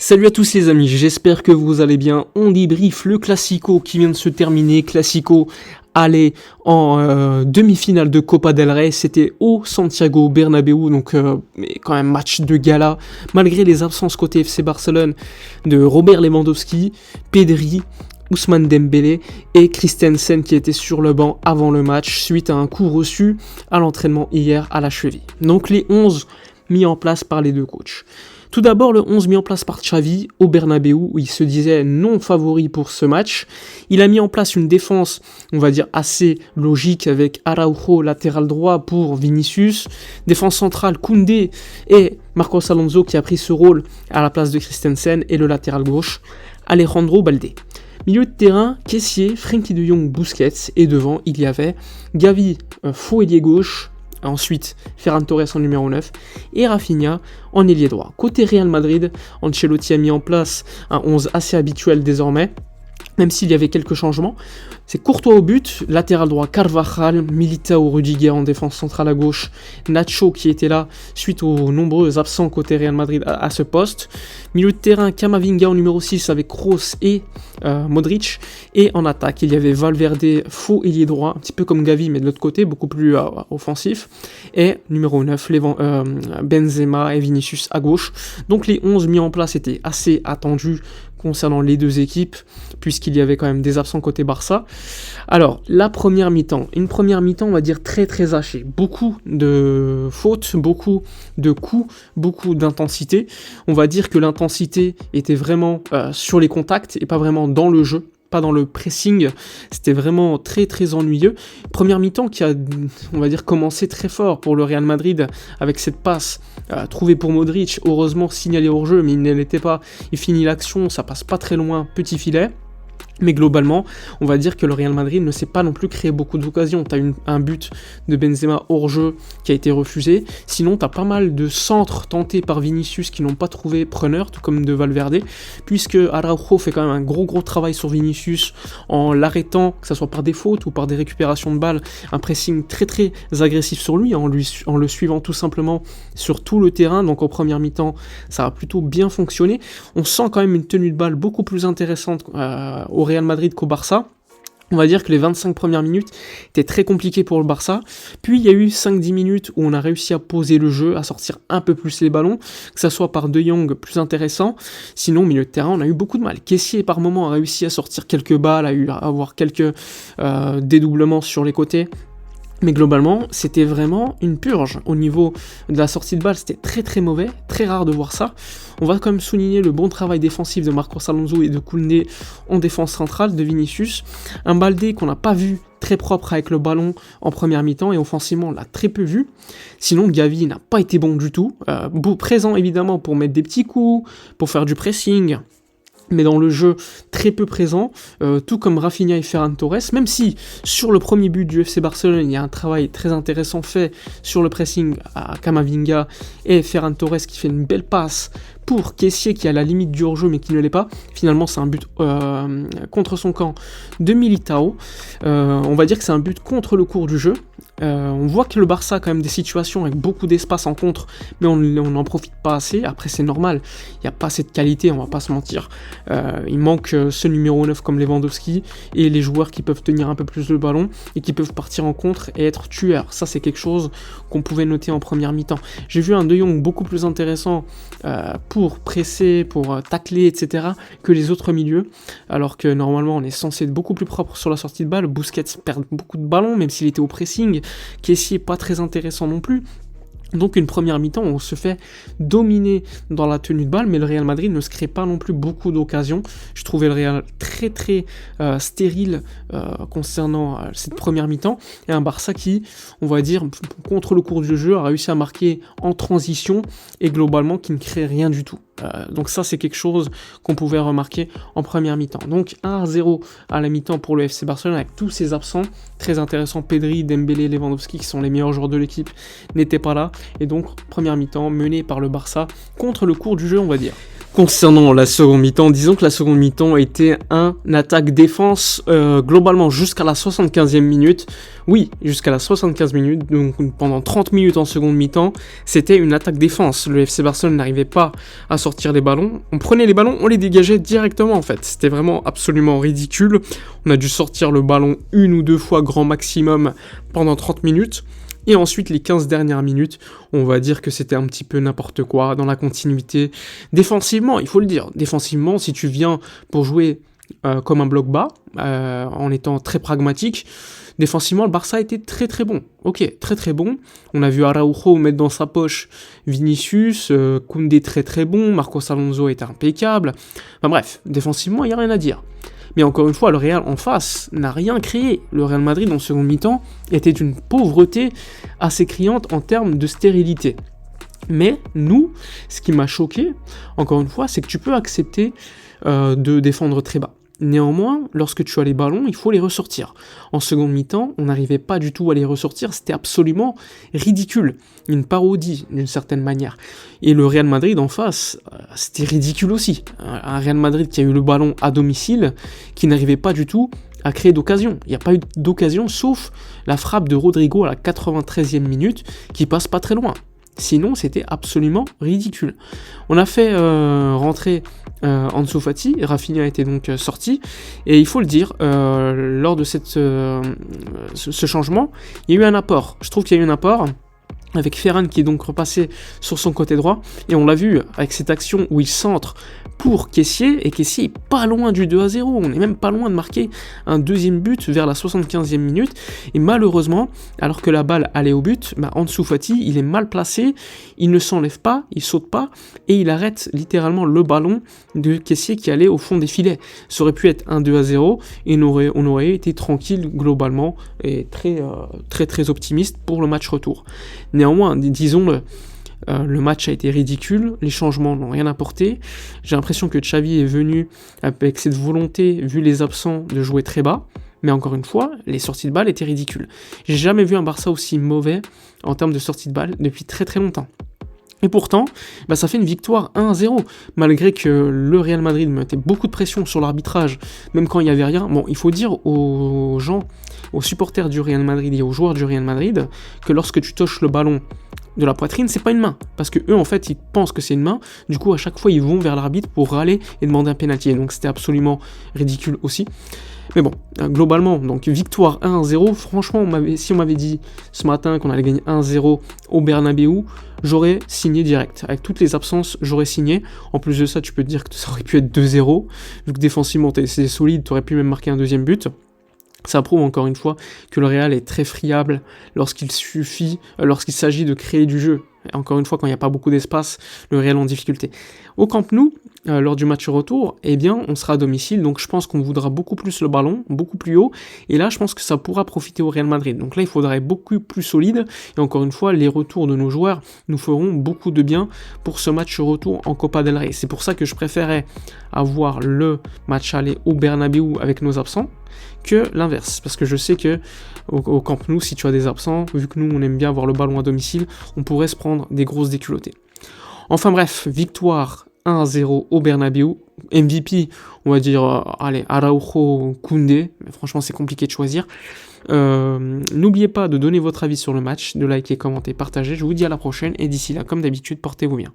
Salut à tous les amis, j'espère que vous allez bien. On débriefe le Classico qui vient de se terminer. Classico allait en demi-finale de Copa del Rey, c'était au Santiago Bernabéu, donc mais quand même match de gala, malgré les absences côté FC Barcelone de Robert Lewandowski, Pedri, Ousmane Dembélé et Christensen qui était sur le banc avant le match suite à un coup reçu à l'entraînement hier à la cheville. Donc les 11 mis en place par les deux coachs. Tout d'abord, le 11 mis en place par Xavi au Bernabéu, où il se disait non favori pour ce match. Il a mis en place une défense, on va dire, assez logique avec Araujo, latéral droit pour Vinicius, défense centrale Koundé et Marcos Alonso qui a pris ce rôle à la place de Christensen, et le latéral gauche, Alejandro Balde. Milieu de terrain, caissier, Frenkie de Jong, Busquets, et devant, il y avait Gavi, faux ailier gauche, ensuite Ferran Torres en numéro 9 et Rafinha en ailier droit. Côté Real Madrid, Ancelotti a mis en place un 11 assez habituel désormais, même s'il y avait quelques changements. C'est Courtois au but, latéral droit Carvajal, Militao, Rudiger en défense centrale à gauche, Nacho qui était là suite aux nombreux absents côté Real Madrid à ce poste. Milieu de terrain, Camavinga en numéro 6 avec Kroos et Modric. Et en attaque, il y avait Valverde, faux ailier droit, un petit peu comme Gavi mais de l'autre côté, beaucoup plus offensif. Et numéro 9, Benzema et Vinicius à gauche. Donc les 11 mis en place étaient assez attendus concernant les deux équipes, puisqu'il y avait quand même des absents côté Barça. Alors, la première mi-temps, une première mi-temps, on va dire très hachée. Beaucoup de fautes, beaucoup de coups, beaucoup d'intensité. On va dire que l'intensité était vraiment sur les contacts et pas vraiment dans le jeu, pas dans le pressing. C'était vraiment très ennuyeux. Première mi-temps qui a, on va dire, commencé très fort pour le Real Madrid avec cette passe trouvée pour Modric, heureusement signalée hors jeu, mais il ne l'était pas. Il finit l'action, ça passe pas très loin, petit filet. Mais globalement, on va dire que le Real Madrid ne s'est pas non plus créé beaucoup d'occasions. Tu as un but de Benzema hors jeu qui a été refusé. Sinon, tu as pas mal de centres tentés par Vinicius qui n'ont pas trouvé preneur, tout comme de Valverde, puisque Araujo fait quand même un gros travail sur Vinicius en l'arrêtant, que ce soit par des fautes ou par des récupérations de balles. Un pressing très agressif sur lui, en le suivant tout simplement sur tout le terrain. Donc en première mi-temps, ça a plutôt bien fonctionné. On sent quand même une tenue de balle beaucoup plus intéressante au Real Madrid qu'au Barça. On va dire que les 25 premières minutes étaient très compliquées pour le Barça. Puis il y a eu 5-10 minutes où on a réussi à poser le jeu, à sortir un peu plus les ballons, que ça soit par De Jong plus intéressant. Sinon, au milieu de terrain, on a eu beaucoup de mal. Kessié par moment a réussi à sortir quelques balles, à avoir quelques dédoublements sur les côtés. Mais globalement, c'était vraiment une purge au niveau de la sortie de balle. C'était très mauvais, très rare de voir ça. On va quand même souligner le bon travail défensif de Marcos Alonso et de Koundé en défense centrale, de Vinicius. Un Baldé qu'on n'a pas vu très propre avec le ballon en première mi-temps, et offensivement on l'a très peu vu. Sinon Gavi n'a pas été bon du tout, présent évidemment pour mettre des petits coups, pour faire du pressing, mais dans le jeu très peu présent, tout comme Rafinha et Ferran Torres, même si sur le premier but du FC Barcelone, il y a un travail très intéressant fait sur le pressing à Camavinga et Ferran Torres qui fait une belle passe pour Kessié qui est à la limite du hors-jeu mais qui ne l'est pas. Finalement c'est un but contre son camp de Militao. On va dire que c'est un but contre le cours du jeu. On voit que le Barça a quand même des situations avec beaucoup d'espace en contre, mais on n'en profite pas assez. Après c'est normal, il n'y a pas assez de qualité, on va pas se mentir. Il manque ce numéro 9 comme Lewandowski et les joueurs qui peuvent tenir un peu plus le ballon et qui peuvent partir en contre et être tueurs. Ça c'est quelque chose qu'on pouvait noter en première mi-temps. J'ai vu un De Jong beaucoup plus intéressant pour presser, pour tacler, etc. que les autres milieux, alors que normalement on est censé être beaucoup plus propre sur la sortie de balle. Busquets perd beaucoup de ballons même s'il était au pressing. Kessié pas très intéressant non plus. Donc une première mi-temps, on se fait dominer dans la tenue de balle, mais le Real Madrid ne se crée pas non plus beaucoup d'occasions. Je trouvais le Real très stérile concernant cette première mi-temps, et un Barça qui, on va dire, contre le cours du jeu, a réussi à marquer en transition, et globalement qui ne crée rien du tout. Donc ça c'est quelque chose qu'on pouvait remarquer en première mi-temps. Donc 1-0 à la mi-temps pour le FC Barcelone avec tous ses absents, très intéressant. Pedri, Dembélé, Lewandowski qui sont les meilleurs joueurs de l'équipe n'étaient pas là, et donc première mi-temps menée par le Barça contre le cours du jeu, on va dire. Concernant la seconde mi-temps, disons que la seconde mi-temps était un attaque-défense globalement jusqu'à la 75e minute. Oui, jusqu'à la 75 minutes, donc pendant 30 minutes en seconde mi-temps, c'était une attaque-défense. Le FC Barcelone n'arrivait pas à sortir les ballons. On prenait les ballons, on les dégageait directement en fait. C'était vraiment absolument ridicule. On a dû sortir le ballon une ou deux fois grand maximum pendant 30 minutes. Et ensuite, les 15 dernières minutes, on va dire que c'était un petit peu n'importe quoi dans la continuité. Défensivement, il faut le dire, défensivement, si tu viens pour jouer comme un bloc bas, en étant très pragmatique, défensivement, le Barça était très très bon. Ok, très très bon. On a vu Araujo mettre dans sa poche Vinicius, Koundé très très bon, Marcos Alonso était impeccable. Enfin bref, défensivement, il n'y a rien à dire. Mais encore une fois, le Real en face n'a rien créé. Le Real Madrid en seconde mi-temps était d'une pauvreté assez criante en termes de stérilité. Mais nous, ce qui m'a choqué, encore une fois, c'est que tu peux accepter de défendre très bas. Néanmoins, lorsque tu as les ballons, il faut les ressortir. En seconde mi-temps, on n'arrivait pas du tout à les ressortir, c'était absolument ridicule, une parodie d'une certaine manière. Et le Real Madrid en face, c'était ridicule aussi. Un Real Madrid qui a eu le ballon à domicile, qui n'arrivait pas du tout à créer d'occasion. Il n'y a pas eu d'occasion, sauf la frappe de Rodrigo à la 93e minute, qui passe pas très loin. Sinon, c'était absolument ridicule. On a fait rentrer Ansu Fati, Rafinha était donc sorti, et il faut le dire, lors de ce changement, il y a eu un apport. Je trouve qu'il y a eu un apport avec Ferran qui est donc repassé sur son côté droit, et on l'a vu avec cette action où il centre pour Kessié, et Kessié est pas loin du 2-0, on est même pas loin de marquer un deuxième but vers la 75e minute, et malheureusement, alors que la balle allait au but, Ansu Fati, il est mal placé, il ne s'enlève pas, il saute pas, et il arrête littéralement le ballon de Kessié qui allait au fond des filets. Ça aurait pu être un 2-0, et on aurait été tranquille globalement, et très optimiste pour le match retour. Néanmoins, disons-le, le match a été ridicule, les changements n'ont rien apporté. J'ai l'impression que Xavi est venu avec cette volonté, vu les absents, de jouer très bas. Mais encore une fois, les sorties de balles étaient ridicules. J'ai jamais vu un Barça aussi mauvais en termes de sorties de balles depuis très très longtemps. Et pourtant, ça fait une victoire 1-0, malgré que le Real Madrid mettait beaucoup de pression sur l'arbitrage, même quand il n'y avait rien. Bon, il faut dire aux gens, aux supporters du Real Madrid et aux joueurs du Real Madrid, que lorsque tu touches le ballon de la poitrine, c'est pas une main, parce que eux en fait ils pensent que c'est une main, du coup à chaque fois ils vont vers l'arbitre pour râler et demander un pénalty, donc c'était absolument ridicule aussi. Mais bon, globalement, donc victoire 1-0, franchement, si on m'avait dit ce matin qu'on allait gagner 1-0 au Bernabéu, j'aurais signé direct. Avec toutes les absences, j'aurais signé. En plus de ça, tu peux te dire que ça aurait pu être 2-0, vu que défensivement, c'est solide, tu aurais pu même marquer un deuxième but. Ça prouve encore une fois que le Real est très friable lorsqu'il s'agit de créer du jeu. Et encore une fois, quand il n'y a pas beaucoup d'espace, le Real est en difficulté. Au Camp Nou, lors du match retour, on sera à domicile, donc je pense qu'on voudra beaucoup plus le ballon, beaucoup plus haut, et là je pense que ça pourra profiter au Real Madrid. Donc là il faudra être beaucoup plus solide, et encore une fois, les retours de nos joueurs nous feront beaucoup de bien pour ce match retour en Copa del Rey. C'est pour ça que je préférais avoir le match aller au Bernabéu avec nos absents, que l'inverse, parce que je sais que au Camp Nou, si tu as des absents, vu que nous on aime bien avoir le ballon à domicile, on pourrait se prendre des grosses déculottées. Enfin bref, victoire 1-0 au Bernabéu, MVP, on va dire, Araujo, Koundé, mais franchement c'est compliqué de choisir. N'oubliez pas de donner votre avis sur le match, de liker, commenter, partager, je vous dis à la prochaine, et d'ici là, comme d'habitude, portez-vous bien.